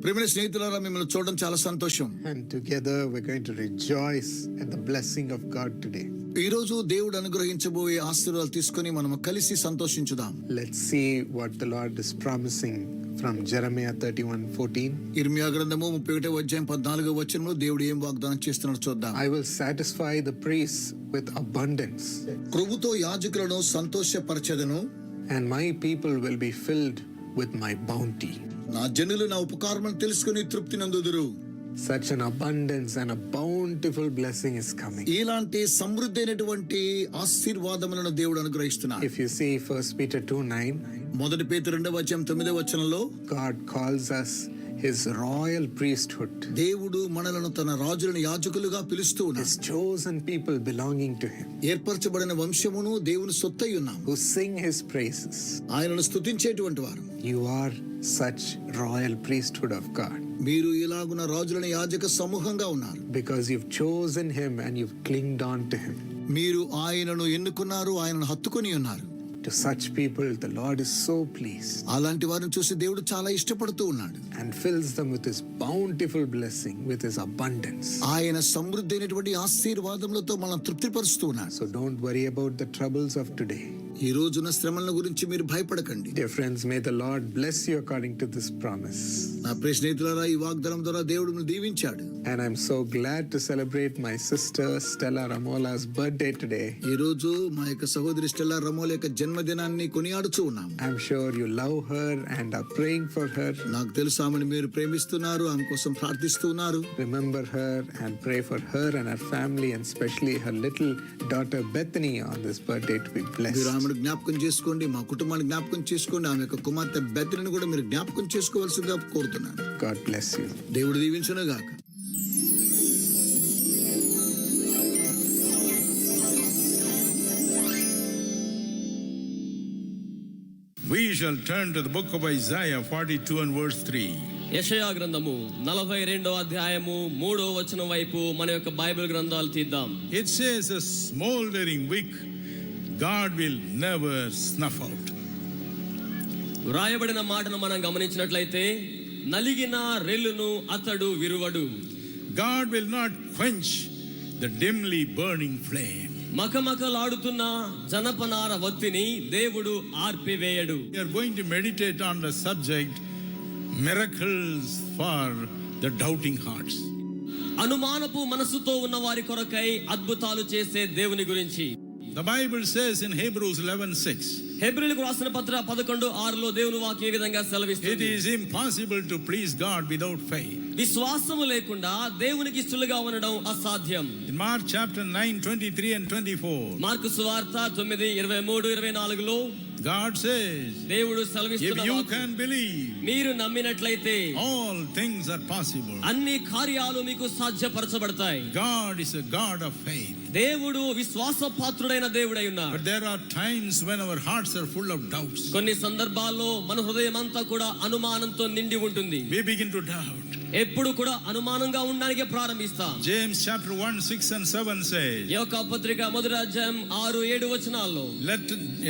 ప్రియమైన స్నేహితులారా, మిమ్మల్ని చూడడం చాలా సంతోషం. And together we're going to rejoice at the blessing of God today. ఈ రోజు దేవుడు అనుగ్రహించబోయే ఆశీర్వాదాలు తీసుకొని మనం కలిసి సంతోషించుదాం. Let's see what the Lord is promising from Jeremiah 31:14. ఇర్మియా గ్రంథము 31వ అధ్యాయం 14వ వచనంలో దేవుడు ఏం వాగ్దానం చేస్తున్నాడో చూద్దాం. I will satisfy the priests with abundance, ప్రభుతో యాజకులను సంతోషపరచెదను, and my people will be filled with my bounty. నా జనులు నా ఉపకారమును తెలుసుకుని తృప్తి నందుదురు. Such an abundance and a bountiful blessing is coming. ఇలాంటి సమృద్ధి అయినటువంటి ఆశీర్వాదములను దేవుడు అనుగ్రహిస్తున్నాడు. If you see 1 Peter 2:9, మొదటి పేతురు 2వ అధ్యాయం 9వ వచనంలో God calls us his royal priesthood, దేవుడు మనలను తన రాజులను యాజకులుగా పిలుస్తూ ఉన్నాడు. his chosen people belonging to him, ఏర్పరచబడిన వంశమును దేవుని సొత్తై ఉన్నాం, who sing his praises. ఆయనను స్తుతించేటువంటి వారు. You are such royal priesthood of God మీరు ఇలాగున రాజులను యాజక సమూహంగా ఉన్నారు. because you've chosen him and you've clinged on to him. మీరు ఆయనను ఎన్నుకున్నారు, ఆయనను హత్తుకొని ఉన్నారు. To such people the Lord is so pleased అలాంటి వారిని చూసి దేవుడు చాలా ఇష్టపడుతూ ఉన్నాడు. and fills them with his bountiful blessing, with his abundance. ఆయన సమృద్ధి అయినటువంటి ఆశీర్వాదములతో మనం తృప్తిపరుస్తూ ఉన్నాడు. So don't worry about the troubles of today. ఈ రోజున శ్రమల గురించి మీరు భయపడకండి. Dear friends, may the Lord bless you according to this promise. నా ప్రియ స్నేహితులారా, ఈ వాగ్దానం ద్వారా దేవుడు మిమ్మల్ని దీవించాడు. And I'm so glad to celebrate my sister Stella Ramola's birthday today. ఈ రోజు మా యొక్క సహోదరి స్టెల్లా రమోల యొక్క జన్మదినాన్ని కొనియాడుచూ ఉన్నాం. I'm sure you love her and are praying for her. నాకు తెలుసు ఆమెను మీరు ప్రేమిస్తున్నారు, ఆమె కోసం ప్రార్థిస్తున్నారు. Remember her and pray for her and her family, and especially her little daughter Bethany on this birthday to be blessed. మీరు ఆమెను జ్ఞాపకం చేసుకోండి, మా కుటుంబాన్ని జ్ఞాపకం చేసుకోండి, ఆమె యొక్క కుమార్తె బెతనిని కూడా మీరు జ్ఞాపకం చేసుకోవాల్సిందిగా కోరుతున్నాను. God bless you. దేవుడు దీవించును గాక. We shall turn to the book of Isaiah 42 and verse 3. యెషయా గ్రంథము 42వ అధ్యాయము 3వ వచనం వైపు మన యొక్క బైబిల్ గ్రంథాలు తీద్దాం. It says, a smoldering wick God will never snuff out. వ్రాయబడిన మాటను మనం గమనించినట్లయితే, నలిగిన రెల్లును అతడు విరువడు. God will not quench the dimly burning flame. మకమకలాడుతున్న జనపనార వత్తిని దేవుడు ఆర్పివేయడు. We are going to meditate on the subject miracles for the doubting hearts. అనుమానపు మనసుతో ఉన్న వారి కొరకై అద్భుతాలు చేసే దేవుని గురించి The Bible says in Hebrews 11:6, హెబ్రీయులకు రాసిన పత్రిక 11:6లో దేవుని వాక్యం ఈ విధంగా it సెలవిస్తుంది, is impossible to please God without faith. విశ్వాసము లేకుండా దేవునికి ఇష్టలుగా ఉండడం అసాధ్యం. In Mark chapter 9:23 and 24, mark సువార్త 9:23-24లో God says, దేవుడు if సెలవిస్తున్న you వాక్యం, can believe, మీరు నమ్మినట్లయితే all things are possible. అన్ని కార్యాలు మీకు సాధ్యపరచబడతాయి. God is a God of faith. దేవుడు విశ్వాసపాత్రుడైన దేవుడై ఉన్నాడు. But there are times when our hearts are full of doubts. కొన్ని సందర్భాల్లో మన హృదయం అంతా కూడా అనుమానంతో నిండి ఉంటుంది. We begin to doubt. ఎప్పుడు కూడా అనుమానంగా ఉండడానికే ప్రారంభిస్తాం. James chapter 1:6 and 7 says, యోహాను పత్రిక 1వ అధ్యాయం 6-7 వచనాల్లో, let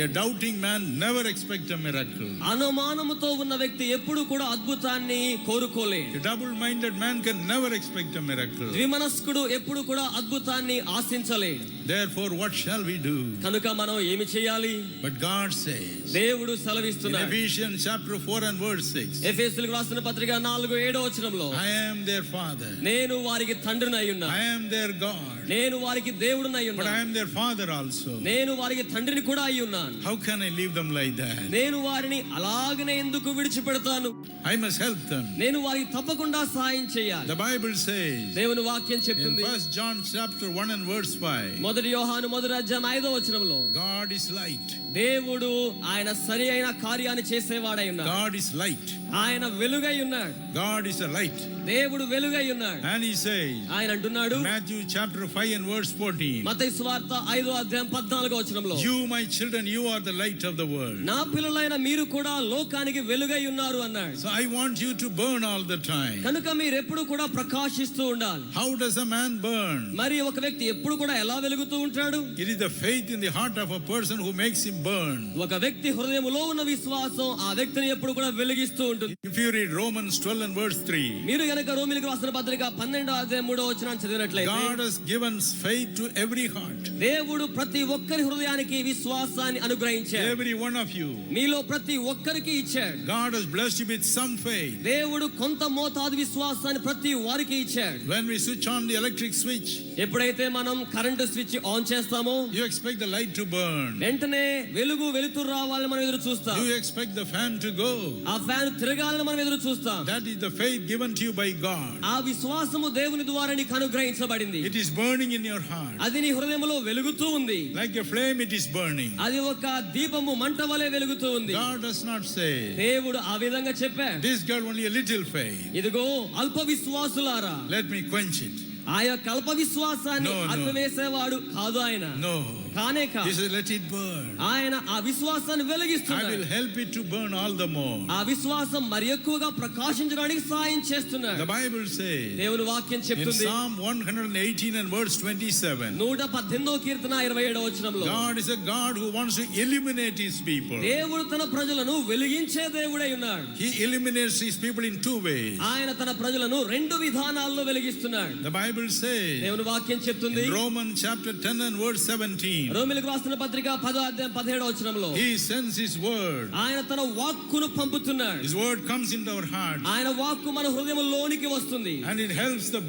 a doubting man never expect a miracle. అనుమానముతో ఉన్న వ్యక్తి ఎప్పుడు కూడా అద్భుతాన్ని కోరుకోలేడు. A double-minded man can never expect a miracle. ద్విమనస్కుడు ఎప్పుడు కూడా అద్భుతాన్ని ఆశించలేడు. Therefore what shall we do? కనుక మనం ఏమి చేయాలి? But God says దేవుడు in సెలవిస్తున్నాడు. Ephesians chapter 4 and verse 6, ఎఫెసీయులకు రాసిన పత్రిక 4-7 వచనంలో, I am their father, నేను వారికి తండ్రినై ఉన్నా, I am their God, నేను వారికి దేవుడినై but ఉన్నా, I am their father also. నేను వారికి తండ్రిని కూడా అయి ఉన్నాను. How can I leave them like that? నేను వారిని అలాగనే ఎందుకు విడిచిపెడతాను? I must help them. నేను వారికి తప్పకుండా సహాయం చేయాలి. The Bible says దేవుని వాక్యం in చెప్తుంది, 1 John chapter 1 and verse 5, మొదటి యోహాను 1వ అధ్యాయం 5వ వచనంలో, God is light. దేవుడు ఆయన సరి అయిన కార్యాన్ని చేసేవాడై ఉన్నాడు. God is light. ఆయన వెలుగై ఉన్నాడు. God is a light. దేవుడు వెలుగై ఉన్నాడు. And he says, ఆయన అంటున్నాడు, Matthew chapter 5 and verse 14, మత్తయి సువార్త 5వ అధ్యాయం 14వ వచనంలో, you my children, you are the light of the world. నా పిల్లలైన మీరు కూడా లోకానికి వెలుగై ఉన్నారు అన్నాడు. So I want you to burn all the time. కనుక మీరు ఎప్పుడు కూడా ప్రకాశిస్తూ ఉండాలి. How does a man burn? మరి ఒక వ్యక్తి ఎప్పుడు కూడా ఎలా వెలుగుతూ ఉంటాడు? It is the faith in the heart of a person who makes him burn. ఒక వ్యక్తి హృదయములో ఉన్న విశ్వాసం ఆ వ్యక్తిని ఎప్పుడు కూడా వెలిగిస్తూ ఉంటుంది. ఉంటుంది. If you read Romans 12 and verse 3, మీరు గనక రోమిలకు రాసిన పత్రిక 12:3 చదివినట్లయితే, God has given faith to every heart. దేవుడు ప్రతి ఒక్కరి హృదయానికి విశ్వాసాన్ని అనుగ్రహించాడు. Every one of you. మీలో ప్రతి ఒక్కరికి ఇచ్చాడు. God has blessed you with some faith. దేవుడు కొంత మోతాదు విశ్వాసాన్ని ప్రతి వారికి ఇచ్చాడు. When we switch on the electric switch, ఎప్పుడైతే మనం కరెంటు స్విచ్ ఆన్ చేస్తామో, you expect the light to burn. వెంటనే వెలుతురు రావాలని మనం ఎదురు చూస్తాం. You expect the fan to go. ఆ ఫ్యాన్ తిరగాలని మనం ఎదురు చూస్తాం. That is the faith given to you by God. ఆ విశ్వాసము దేవుని ద్వారా నీకు అనుగ్రహించబడింది. It is burning in your heart. అది నీ హృదయంలో వెలుగుతూ ఉంది. Like a flame it is burning. అది ఒక దీపము మంట వలె వెలుగుతూ ఉంది. God does not say, దేవుడు ఆ విధంగా చెప్పాడు, this girl only a little faith. ఇదిగో అల్ప విశ్వాసులారా, Let me quench it. ఆ యొక్క అల్ప విశ్వాసాన్ని No, no. అర్థవేసేవాడు కాదు ఆయన. No. కానే He కాదు, says, let it burn. ఆయన ఆ విశ్వాసాన్ని I వెలిగిస్తున్నాడు. will help it to burn all the more. ఆ విశ్వాసం మరి ఎక్కువగా ప్రకాశించడానికి సాయం The చేస్తున్నాడు. Bible says దేవుని వాక్యం in చెప్తుంది, Psalm 118 and verse 27, 118వ కీర్తన 27వ వచనంలో, God is a God who wants to illuminate his people. దేవుడు తన ప్రజలను వెలిగించే దేవుడై ఉన్నాడు. He illuminates his people in two ways. ఆయన తన ప్రజలను రెండు విధానాల్లో వెలిగిస్తున్నాడు. The Bible says దేవుని వాక్యం చెప్తుంది, in Romans chapter 10 and verse 17, రోమిలకు రాసిన పత్రిక 10:17వ వచనంలో, he sends his word. ఆయన తన వాక్కును పంపుతున్నాడు. His word comes into our hearts ఆయన వాక్కు మన హృదయంలోనికి వస్తుంది. and it helps the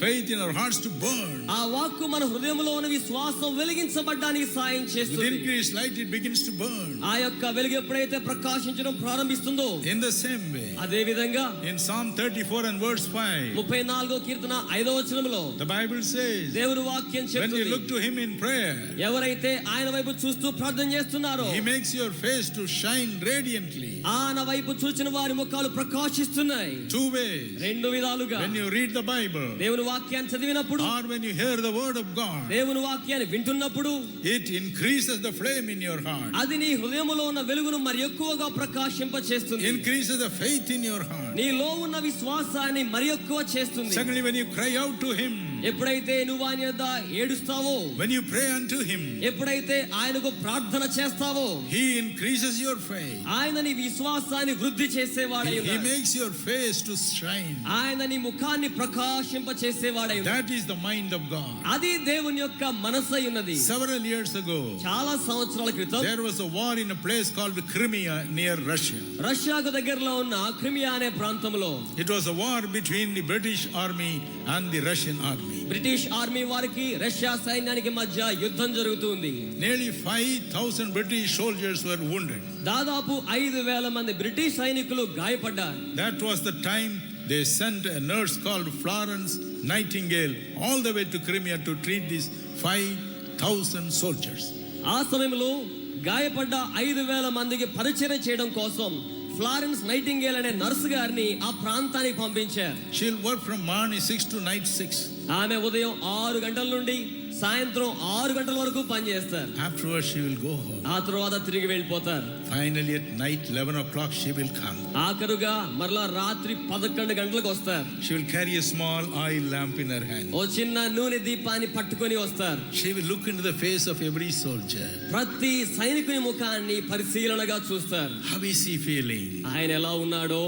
faith in our hearts to burn. ఆ వాక్కు మన హృదయంలోని విశ్వాసం వెలిగించబడ్డానికి సాయం With చేస్తుంది. increased light it begins to burn. ఆ యొక్క వెలుగు ఎప్పుడైతే ప్రకాశించడం ప్రారంభిస్తుందో, In the same way, అదే విధంగా in Psalm 34 and verse 5, 34వ కీర్తన 5వ వచనంలో the Bible says, దేవుని వాక్యం when you చెప్తుంది, look to him in prayer, ఎవరైతే ఆయన వైపు చూస్తూ ప్రార్థన చేస్తున్నారో, he makes your face to shine radiantly. ఆయన వైపు చూచిన వారి ముఖాలు ప్రకాశిస్తున్నాయి. Two ways. రెండు విధాలుగా, When you read the Bible దేవుని వాక్యాన్ని చదివినప్పుడు, or when you hear the word of God, దేవుని వాక్యాన్ని వింటున్నప్పుడు, it increases the flame in your heart, అది నీ హృదయంలో ఉన్న వెలుగును మరి ఎక్కువగా ప్రకాశింపచేస్తుంది. increases the faith in your heart. నీలో ఉన్న విశ్వాసాన్ని మరి ఎక్కువ చేస్తుంది. Secondly, when you cry out to him, ఎప్పుడైతే నువ్వు ఆయన యొద్ద ఏడుస్తావో, when you pray unto him, ఎప్పుడైతే ఆయనకు ప్రార్థన చేస్తావో, he increases your faith. ఆయన నీ విశ్వాసాన్ని వృద్ధి చేసేవాడై He ఉన్నాడు. makes your face to shine. ఆయన నీ ముఖాన్ని ప్రకాశింప చేసేవాడై ఉన్నాడు. That is the mind of God. అది దేవుని యొక్క మనసై ఉన్నది. Several years ago, చాలా సంవత్సరాల క్రితం there was a war in a place called Crimea near Russia. రష్యాకు దగ్గరలో ఉన్న క్రిమియా అనే ప్రాంతంలో It was a war between the British army and the Russian army. British army వారికి రష్యా సైన్యానికి మధ్య యుద్ధం జరుగుతుంది. Nearly 5,000 British soldiers were wounded. దాదాపు 5,000 మంది బ్రిటిష్ సైనికులు గాయపడ్డారు. That was the time they sent a nurse called Florence Nightingale all the way to Crimea to treat these 5,000 soldiers. ఆ సమయంలో గాయపడ్డ 5,000 మందికి పరిచర్య చేయడం కోసం ఫ్లారెన్స్ నైటింగేల్ అనే నర్సు గారిని ఆ ప్రాంతానికి పంపించారు. She'll work from morning 6 to night 6. ఆమె ఉదయం 6 గంటల నుండి సాయంత్రం 6 గంటల వరకు పనిచేస్తారు. Afterwards she will go home. ఆ తర్వాత తిరిగి వెళ్ళిపోతారు. Finally at night 11 o'clock she will come. ఆఖరుగా మరలా రాత్రి 11 గంటలకు వస్తారు. She will carry a small oil lamp in her hand. ఓ చిన్న నూనె దీపాన్ని పట్టుకొని వస్తారు. She will look into the face of every soldier. ప్రతి సైనికుని ముఖాన్ని పరిశీలనగా చూస్తారు. How is he feeling? ఆయన ఎలా ఉన్నాడో.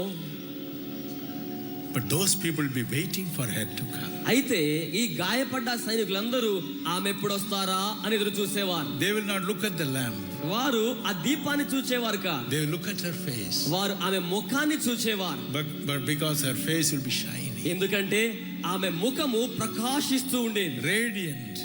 But those people will be waiting for her to come. అయితే ఈ గాయపడ్డ సైనికులందరూ ఆమె ఎప్పుడు వస్తారా అని ఎదురు చూసేవారు. They will not look at the lamp. వారు ఆ దీపాన్ని చూచేవారు కాదు. They will look at her face. వారు ఆమె ముఖాన్ని చూచేవారు. But because her face will be shining. ఎందుకంటే ఆమె ముఖము ప్రకాశిస్తూ ఉండేది. Radiant.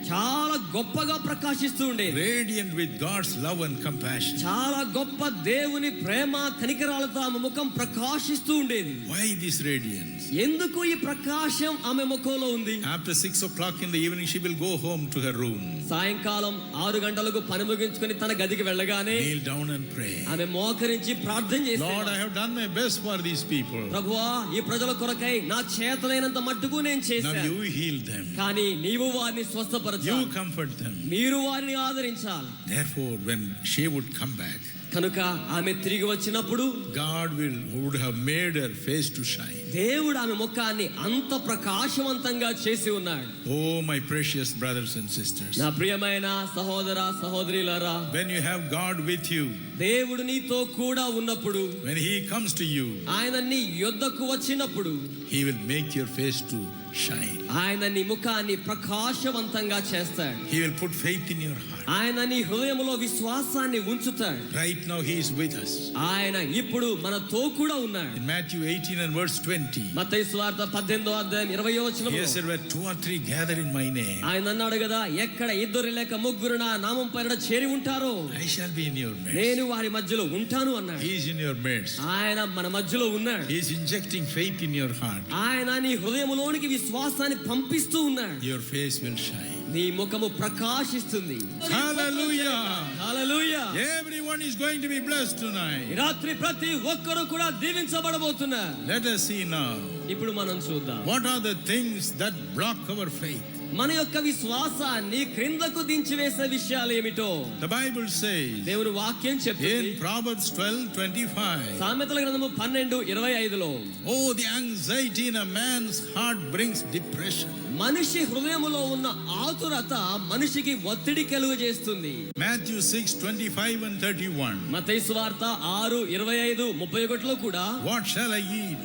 చాలా గొప్పగా ప్రకాశిస్తూ ఉండేది. Radiant with God's love and compassion. చాలా గొప్ప దేవుని ప్రేమ కనికరాలతో ఆమె ముఖం ప్రకాశిస్తూ ఉండేది. Why this radiance? ఎందుకు ఈ ప్రకాశం ఆమె ముఖంలో ఉంది? After 6 o'clock in the evening she will go home to her room. సాయంకాలం 6 గంటలకు పని ముగించుకొని తన గదికి వెళ్ళగానే Kneel down and pray. ఆమె మోకరించి ప్రార్థన Lord, చేసేది. I have done my best for these people. ప్రభువా, ఈ ప్రజల కొరకై నా చేతనైనంత మట్టుకు నేను Now చేశాను. you heal them. కానీ నీవు వారిని స్వస్థపరచాలి. You comfort them. మీరు వారిని ఆదరించాలి. Therefore, when she would come back, కనుక ఆమె తిరిగి వచ్చినప్పుడు God would have made her face to shine. దేవుడు ఆమె ముఖాన్ని అంత ప్రకాశవంతంగా చేసి ఉన్నాడు. Oh, my precious brothers and sisters. నా ప్రియమైన సహోదర సహోదరులారా, When you have God with you, దేవుడు నీతో కూడా ఉన్నప్పుడు, when He comes to you, ఆయన నీ యొద్దకు వచ్చినప్పుడు He will make your face to shine. ఆయన నీ ముఖాన్ని ప్రకాశవంతంగా చేస్తాడు. He will put faith in your heart. ఆయన నీ హృదయంలో విశ్వాసాన్ని ఉంచుతాడు. Right now He is with us. ఆయన ఇప్పుడు మనతో కూడా ఉన్నాడు. In Matthew 18 and verse 20, మత్తయి సువార్త 18వ అధ్యాయం 20వ వచనంలో, He said, where 2 or 3 gather in my name, ఆయన అన్నాడు కదా, ఎక్కడ ఇద్దరు లేక ముగ్గురు నా నామం పేరిట చేరి ఉంటారో I shall be in your midst. నేను వారి మధ్యలో ఉంటాను అన్నాడు. He is in your midst. ఆయన మన మధ్యలో ఉన్నాడు. He is injecting faith in your heart. ఆయన నీ హృదయంలోనికి విశ్వాసాన్ని పంపిస్తూ ఉన్నాడు. Your face will shine. నీ ముఖము ప్రకాశిస్తుంది. Hallelujah. Hallelujah. Everyone is going to be blessed ఈ tonight. రాత్రి ప్రతి ఒక్కరు కూడా దీవించబడబోతున్నారు. Let us see now. ఇప్పుడు మనం చూద్దాం, What are the things that block our faith? మన యొక్క విశ్వాసాన్ని క్రిందకు దించివేసే విషయాలు ఏమిటో The Bible says దేవుని వాక్యం చెప్తుంది. in Proverbs 12:25, సామెతల గ్రంథము 12:25లో, oh, the anxiety in a man's heart brings depression. మనిషి హృదయములో ఉన్న ఆతురత మనిషికి ఒత్తిడి కలుగజేస్తుంది. Matthew 6:25 and 31, మత్తయి సువార్త 6:25-31లో కూడా, what shall I eat?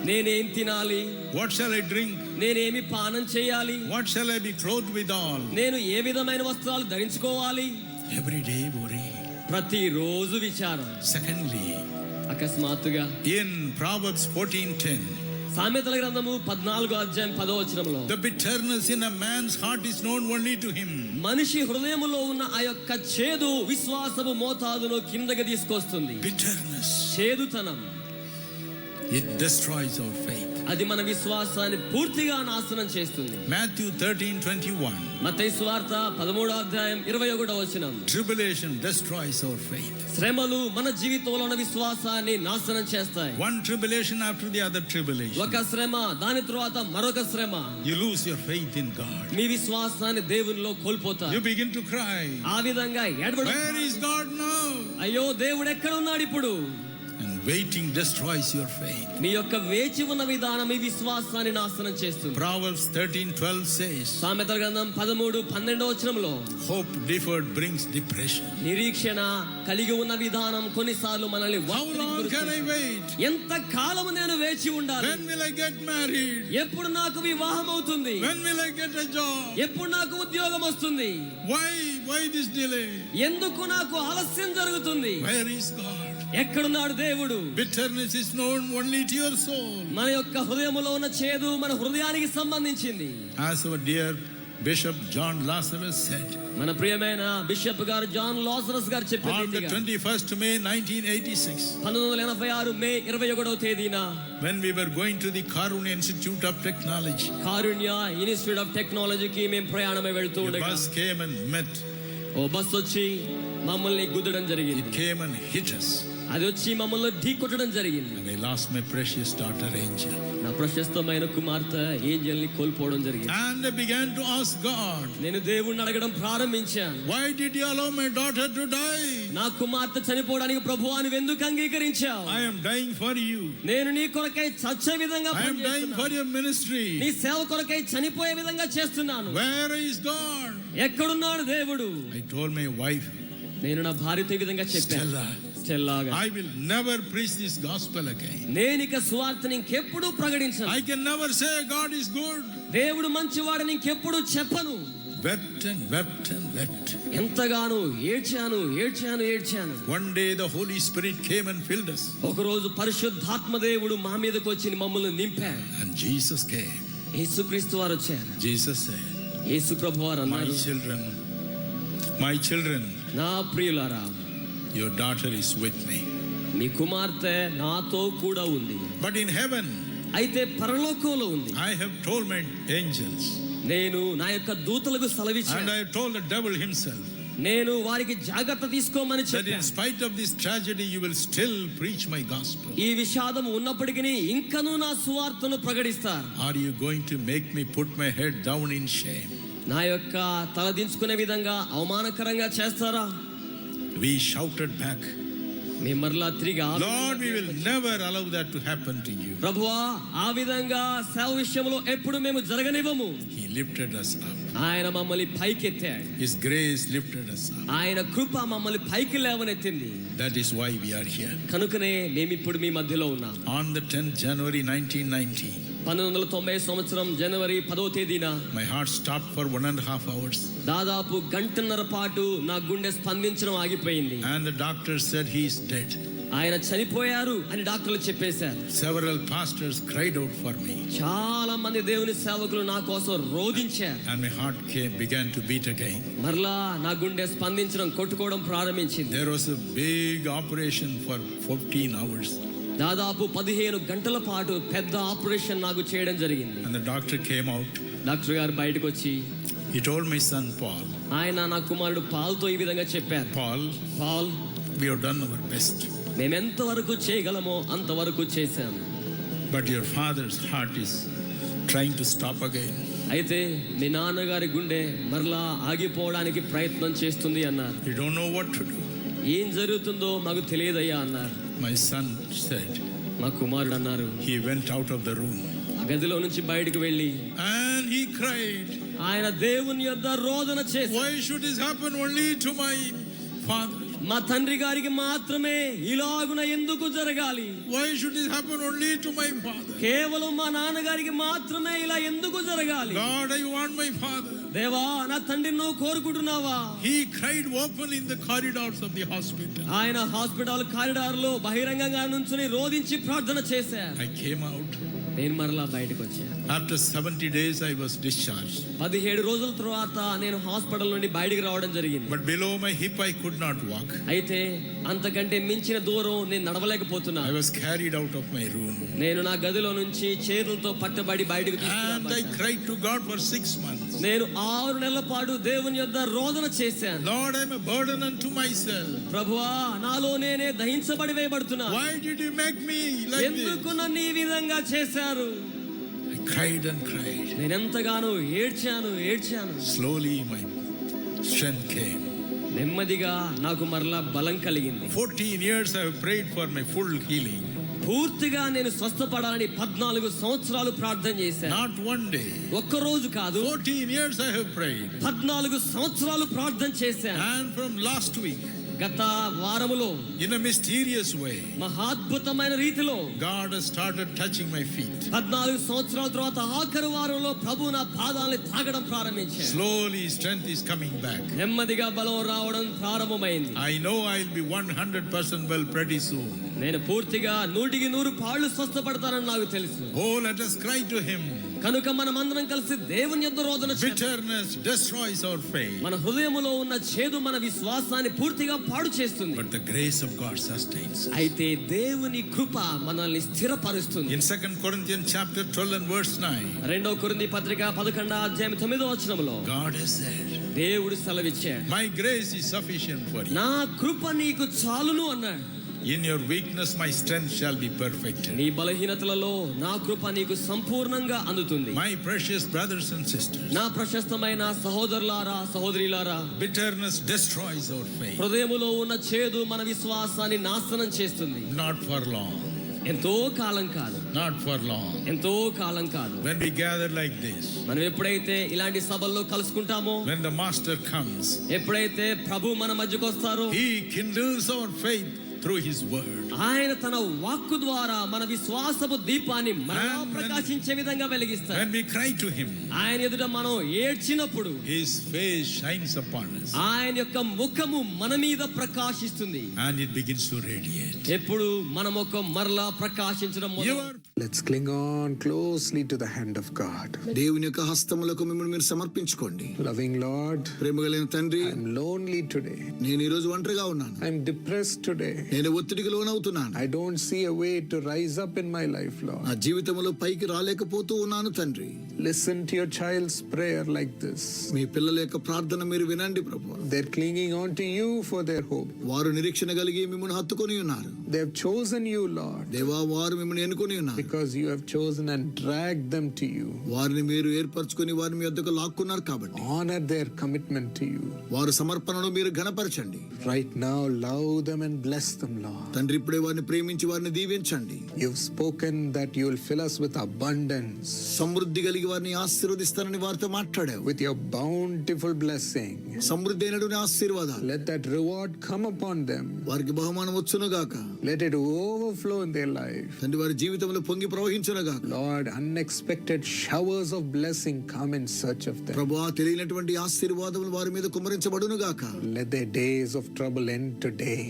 నేనేం తినాలి, What shall I drink? నేనేమి పానం చేయాలి, What shall I be clothed withal? నేను ఏ విధమైన వస్త్రాలు ధరించుకోవాలి. Every day worry. ప్రతిరోజు విచారం. Secondly, అకస్మాత్తుగా in Proverbs 14:10, సామెతల గ్రంథము 14:10 the bitterness in a man's heart is known only to him. మనిషి హృదయములో ఉన్న ఆ యొక్క చేదు విశ్వాసము మోతాదును కిందకి తీసుకొస్తుంది. Bitterness, చేదుతనం it destroys our faith. అది మన విశ్వాసాన్ని పూర్తిగా నాశనం చేస్తుంది. Matthew 13:21, మత్తయి సువార్త 13:21. tribulation destroys our faith. శ్రమలు మన జీవితంలో ఉన్న విశ్వాసాన్ని నాశనం చేస్తాయి. One tribulation after the other tribulation. ఒక శ్రమ, దాని తరువాత మరొక శ్రమ. You lose your faith in God. మీ విశ్వాసాన్ని దేవునిలో కోల్పోతారు. You begin to cry. ఆ విధంగా ఏడవడం, Where is God now? అయ్యో దేవుడు ఎక్కడ ఉన్నాడు ఇప్పుడు. And waiting destroys your faith. మీ యొక్క వేచి ఉన్న విధానం మీ విశ్వాసాన్ని నాశనం చేస్తుంది. Proverbs 13:12 says, సామెతల గ్రంథం 13:12 hope deferred brings depression. నిరీక్షణ కలిగి ఉన్న విధానం కొన్నిసార్లు మనల్ని How long can I wait? ఎంత కాలము నేను వేచి ఉండాలి. When will I get married? ఎప్పుడు నాకు వివాహం అవుతుంది, When will I get a job? ఎప్పుడు నాకు ఉద్యోగం వస్తుంది, Why this delay? ఎందుకు నాకు ఆలస్యం జరుగుతుంది. Where is God? ఎక్కడున్నాడు దేవుడు. Bitterness is known only to your soul. మన యొక్క హృదయములో ఉన్న చేదు మన హృదయానికి సంబంధించింది. As our dear Bishop John Lazarus said, మన ప్రియమైన బిషప్ గారు జాన్ లాజరస్ గారు on the చెప్పినట్టుగా 21st May 1986, 1986 మే 21వ తేదీన when we were going to the Karunya Institute of Technology, Karunya institute of టెక్నాలజీకి మేము ప్రయాణమే వెళ్తూ a ఉండగా bus came and met. ఓ బస్ వచ్చి మమ్మల్ని గుద్దడం జరిగింది. It came and hit us. అది వచ్చి మమ్మల్ని ఢీ కొట్టడం జరిగింది. And I lost my precious daughter Angel. నా ప్రశస్తమైన కుమార్తె ఏంజెల్ని కోల్పోవడం జరిగింది. And I began to ask God, నేను దేవుణ్ణి అడగడం ప్రారంభించాను. why did you allow my daughter to die? నా కుమార్తె చనిపోవడానికి ప్రభువా నువ్వు ఎందుకు అంగీకరించావు. I am dying for you. నేను నీ కొరకై చచ్చే విధంగా I am dying పనిచేస్తున్నాను. for your ministry. నీ సేవ కొరకై చనిపోయే విధంగా చేస్తున్నాను. Where is God? ఎక్కడున్నాడు దేవుడు. I told my wife, నేను నా భార్యతో ఈ విధంగా చెప్పాను. Stella, స్టెల్లాగా, I will never preach this gospel again. నేను ఇక సువార్తని ఇంకెప్పుడు ప్రకటించను. I can never say God is good. దేవుడు మంచివాడని ఇంకెప్పుడు చెప్పను. Wept and wept and wept. ఎంతగానో ఏడ్చాను. One day the Holy Spirit came and filled us. ఒకరోజు పరిశుద్ధాత్మ దేవుడు మా మీదకి వచ్చి మమ్మల్ని నింపాడు. And Jesus came. యేసుక్రీస్తు వారు వచ్చారు. Jesus said, యేసు ప్రభువారు my అన్నారు, children, నా ప్రియులారా, your daughter is with me. మీ కుమార్తె నాతో కూడా ఉంది. But in heaven, అయితే పరలోకంలో ఉంది. I have told my angels, నేను నా యొక్క దూతలకు and సెలవిచ్చాను. I have told the devil himself, నేను వారికి జాగ్రత్త తీసుకోమని that in చెప్పాను. spite of this tragedy, you will still preach my gospel. ఈ విషాదం ఉన్నప్పటికీ ఇంకనూ నా సువార్తను ప్రకటిస్తారు. Are you going to make me put my head down in shame? నా యొక్క తల దించుకునే విధంగా అవమానకరంగా చేస్తారా. We shouted back, మేము మరలా తిరిగి Lord, we will never allow that to happen to you. ప్రభువా ఆ విధంగా సేవ విషయంలో ఎప్పుడు మేము జరగనివ్వము. He lifted us up. ఆయన మమ్మల్ని పైకెత్తాడు. His grace lifted us up. ఆయన కృప మమ్మల్ని పైకి లేవనెత్తింది. That is why we are here. కనుకనే మేమిప్పుడు మీ మధ్యలో ఉన్నాం. On the 10th January 1990, 1990 సంవత్సరం జనవరి 10వ తేదీన my heart stopped for 1.5 hours. దాదాపు గంటన్నర పాటు నా గుండె స్పందించడం ఆగిపోయింది. And the doctor said he is dead. ఆయన చనిపోయారు అని డాక్టర్లు చెప్పేశారు. Several pastors cried out for me. చాలా మంది దేవుని సేవకులు నా కోసం రోదించారు. And my heart began to beat again. మరలా నా గుండె స్పందించడం కొట్టుకోవడం ప్రారంభించింది. There was a big operation for 14 hours. దాదాపు 15 గంటల పాటు పెద్ద ఆపరేషన్ నాకు చేయడం జరిగింది. And the doctor came out. Doctor గారు బయటకు వచ్చి He told my son Paul, ఆయన నా కుమారుడు పాల్తో ఈ విధంగా చెప్పారు. Paul, we have done our best. మేమెంత వరకు చేయగలమో అంతవరకు చేశాము. But your father's heart is trying to stop again. అయితే మీ నాన్నగారి గుండె మరలా ఆగిపోవడానికి ప్రయత్నం చేస్తుంది అన్నారు. We don't know what to do. ఏం జరుగుతుందో మాకు తెలియదయ్యా అన్నారు. My son said, మా కుమారుడు అన్నారు, he went out of the room ఆ గదిలో నుంచి బయటకు వెళ్ళి and he cried, ఆయన దేవుని యొద్ద రోదన చేసి, why should this happen only to my father? మా తండ్రి గారికి మాత్రమే ఇలాగున ఎందుకు జరగాలి? Why should this happen only to my father? కేవలం మా నాన్నగారికి మాత్రమే ఇలా ఎందుకు జరగాలి? God, I want my father. దేవా, నా తండ్రిని నువ్వు కోరుకుంటున్నావా? He cried openly in the corridors of the hospital. ఆయన హాస్పిటల్ కారిడార్ లో బహిరంగంగా నుంచుని రోదించి ప్రార్థన చేశారు. I came out. నేను మరలా బయటకు వచ్చాను. After 70 days, I was discharged. 17 రోజుల తర్వాత నేను హాస్పిటల్ నుండి బయటికి రావడం జరిగింది. But below my hip, I could not walk. అయితే అంతకంటే మించిన దూరం నేను నడవలేకపోతున్నా. I was carried out of my room. నేను నా గదిలో నుంచి చేతులతో పట్టబడి బయటకు And I తీసుకురాబడ్డాను. cried to God for 6 months. నేను 6 నెలల పాటు దేవుని యొద్ద రోదన చేశాను. Lord, I'm a burden unto myself. ప్రభువా, నాలో నేనే దహించబడి వేయబడుతున్నా. Why did you make me like this? ఎందుకు నన్ను ఈ విధంగా చేశారు? I cried and cried. నేను ఎంతగానో ఏడ్చాను. Slowly my strength came. నెమ్మదిగా నాకు మరలా బలం కలిగింది. 14 years I have prayed for my full healing. పూర్తిగా నేను స్వస్థపడాలని 14 సంవత్సరాలు ప్రార్థన చేశాను. Not one day. ఒక్క రోజు కాదు, 14 years I have prayed. 14 సంవత్సరాలు ప్రార్థన చేశాను. And from last week, గత వారములో in a mysterious way, మహాద్భుతమైన రీతిలో God has started touching my feet. 14 సంవత్సరాల తర్వాత ఆఖరి వారంలో ప్రభు నా పాదాలను తాగడం ప్రారంభించాడు. Slowly strength is coming back. నెమ్మదిగా బలం రావడం ప్రారంభమైంది. I know I'll be 100% well pretty soon. నేను పూర్తిగా 100% పాళ్ళు స్వస్థపడతానని నాకు తెలుసు. Oh, let us cry to him. కనుక మనమందరం కలిసి దేవుని యొద్ద రోదన చేద్దాం. Bitterness destroys our faith, మన హృదయములో ఉన్న చేదు మన విశ్వాసాన్ని పూర్తిగా పాడు చేస్తుంది. but the grace of God sustains us. అయితే దేవుని కృప మనల్ని స్థిరపరుస్తుంది. In 2 Corinthians chapter 12 and verse 9, 2 కొరింథీ పత్రిక 11వ అధ్యాయం 9వ వచనములో God has said, దేవుడు సెలవిచ్చాడు, my grace is sufficient for you. నా కృప నీకు చాలును అన్నాడు. In your weakness my strength shall be perfected. నీ బలహీనతలలో నా కృప నీకు సంపూర్ణంగా అందుతుంది. My precious brothers and sisters, నా ప్రశస్తమైన సహోదరులారా సహోదరీలారా, bitterness destroys our faith. హృదయములో ఉన్న చేదు మన విశ్వాసాన్ని నాశనం చేస్తుంది. Not for long. ఎంతో కాలం కాదు, Not for long. ఎంతో కాలం కాదు. When we gather like this, మనం ఎప్పుడైతే ఇలాంటి సభల్లో కలుసుకుంటామో, when the master comes, ఎప్పుడైతే ప్రభు మన మధ్యకు వస్తారో, he kindles our faith through his word. ఆయన తన వాక్కు ద్వారా మన విశ్వాసపు దీపాన్ని మరలా And when- ప్రకాశించే విధంగా వెలిగిస్తారు. When we cry to him, ఆయన ఎదుట మనం ఏడ్చినప్పుడు his face shines upon us ఆయన యొక్క ముఖము మన మీద ప్రకాశిస్తుంది. and it begins to radiate. ఎప్పుడు మన ముఖం మరలా ప్రకాశించడం మొదలు- Your Let's cling on closely to the hand of God. దేవుని యొక్క హస్తములకు మిమ్మల్ని మీరు సమర్పించుకోండి. Loving Lord, ప్రేమగలిగిన తండ్రి, I'm lonely today. నేను ఈ రోజు ఒంటరిగా ఉన్నాను. I'm depressed today. నేను ఒత్తిడికి లోనవుతున్నాను. I don't see a way to rise up in my life, నా Lord. జీవితంలో పైకి రాలేకపోతూ ఉన్నాను తండ్రి. Listen to your child's prayer like this. మీ పిల్లల యొక్క ప్రార్థన మీరు వినండి ప్రభువా. They're clinging on to you for their hope. వారు నిరీక్షణ కలిగి మిమ్మల్ని హత్తుకొని ఉన్నారు. They have chosen you, Lord, దేవా, వారు మిమ్మల్ని ఎన్నుకొని ఉన్నారు. because you have chosen and dragged them to you. వారిని మీరు ఏర్పరచుకొని వారిని మీ వద్దకు లాక్కున్నారు కాబట్టి Honor their commitment to you. వారి సమర్పణను మీరు ఘనపరచండి. Right now, love them and bless them, Lord. తండ్రి, ఇప్పుడే వారిని ప్రేమించి వారిని దీవించండి. You've spoken that you will fill us with abundance, సమృద్ధి కలిగి వారిని ఆశీర్వదిస్తానని వారితో మాట్లాడావు. with your bountiful blessing. సమృద్ధి అయినటువంటి ఆశీర్వాదాలు Let that reward come upon them. వారికి బహుమానం వచ్చును గాక. Let it overflow in their life. తండ్రి, వారి జీవితంలో పొంగి ప్రవహించును గాక. Lord, unexpected showers of blessing come in search of them. ప్రభువా, తెలియనటువంటి ఆశీర్వాదములు వారి మీద కుమ్మరించబడును గాక. Let their days of trouble end today.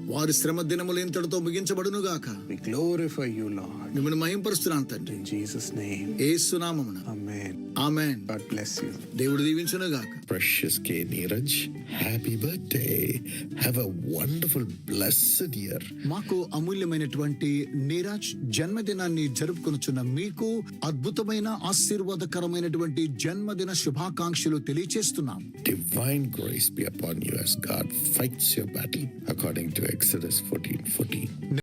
వారి శ్రమ దినములు ఇంతటితో ముగించబడును గాక. We glorify you, Lord. మిమ్మల్ని మహింపరుస్తున్నాను తండ్రి, In Jesus' name. యేసు నామమున. Amen. Amen. God bless you. దేవుడు దీవించును గాక. Precious K. Neeraj, happy birthday. Have a wonderful, blessed year. మాకు అమూల్యమైనటువంటి నీరజ్ జన్మదినాన్ని జరుపుకొనుచున్న మీకు అద్భుతమైన ఆశీర్వాదకరమైనటువంటి జన్మదిన శుభాకాంక్షలు తెలియచేస్తున్నాం. Divine grace be upon you as God fights your battle according to Exodus 14:14.